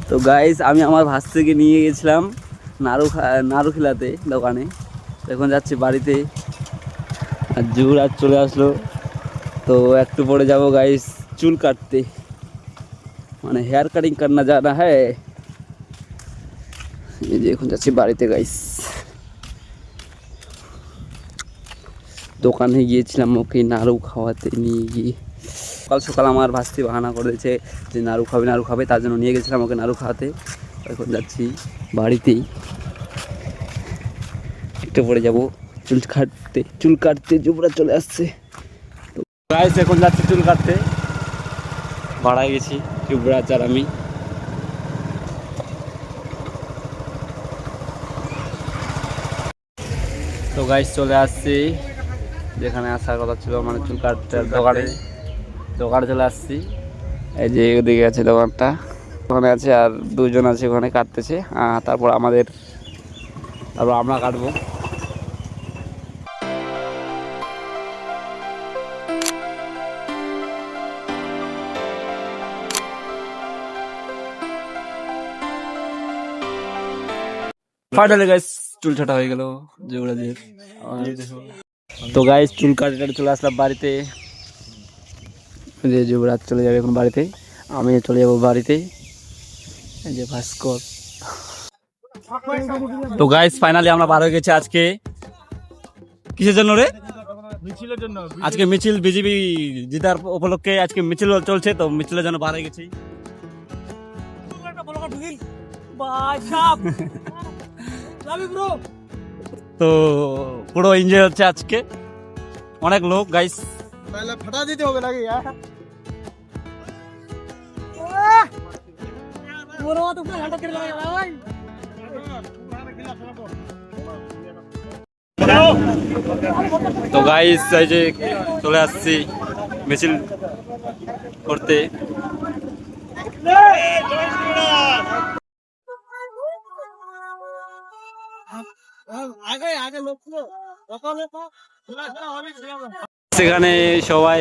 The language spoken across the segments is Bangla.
তো গাইস আমি আমার ভাস্তিকে নিয়ে গেছিলাম নাড়ু খেলাতে দোকানে। এখন যাচ্ছি বাড়িতে, আর যুবরাজ চলে আসলো। তো একটু পরে যাব গাইস চুল কাটতে, মানে হেয়ার কাটিং করনা জানা হ্যায়। এই যে এখন যাচ্ছি বাড়িতে গাইস। দোকানে গিয়েছিলাম ওকে নাড়ু খাওয়াতে নিয়ে গিয়ে। সকাল সকাল আমার ভাস্তি বাহানা করেছে যে নাড়ু খাবে, তার জন্য নিয়ে গেছিলাম ওকে নাড়ু খাওয়াতে। এখন যাচ্ছি বাড়িতেই, একটু পরে যাব চুল কাটতে যুবরাজ চলে আসছে। তো গাইস এখন যাচ্ছি চুল কাটতে, ভাড়ায় গেছি যুবরাজ আর আমি। তো গাইস চলে আসছি যেখানে আসার কথা ছিল, মানে চুল কাটতে দোকানে চলে আসছি। এই যে ওদিকে আছে দোকানটা, ওখানে আছে আর দুজন আছে ওখানে কাটতেছে। তারপর আমরা কাটবো। ফাইনালি গাইস চুল ছাটা হয়ে গেল যুবরাজের। তো গাইস চুল কাটে চলে আসলাম বাড়িতে। যে যুবরাজ চলে যাবে এখন বাড়িতে, আমি চলে যাবো বাড়িতে। এই যে ভাস্কর। তো গাইস ফাইনালি আমরা বার হয়ে গেছি আজকে। কিসের জন্য রে? মিছিলের জন্য। আজকে মিছিল বিজেপি জিতার উপলক্ষে আজকে মিছিল চলছে, তো মিছিলের জন্য বার হয়ে গেছি। তো পুরো এনজয় হচ্ছে আজকে, অনেক লোক গাইস। ফাটা দিতে হবে নাকি? তো গাইস এই যে চলে আসছি মিছিল করতে। সেখানে সবাই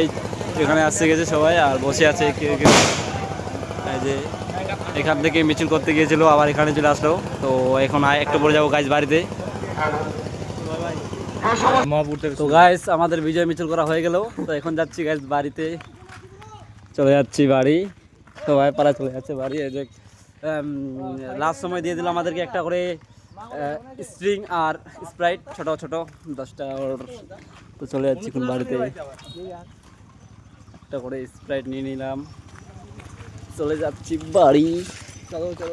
এখানে আসছে গেছে সবাই, আর বসে আছে কেউ কেউ। এই যে এখান থেকে মিছিল করতে গিয়েছিল, আবার এখানে চলে আসলো। তো এখন একটু পরে যাবো গাইস বাড়িতে। তো গাইস আমাদের বিজয় মিছিল করা হয়ে গেল, তো এখন যাচ্ছি গাইস বাড়িতে। চলে যাচ্ছি বাড়ি, সবাই পাড়া চলে যাচ্ছে বাড়ি। এই যে লাস্ট সময় দিয়ে দিল আমাদেরকে একটা করে স্ট্রিং আর স্প্রাইট, ছোট ছোট 10টা। তো চলে যাচ্ছি এখন বাড়িতে, একটা করে স্প্রাইট নিয়ে নিলাম, চলে যাচ্ছি বাড়ি। চলো চলো।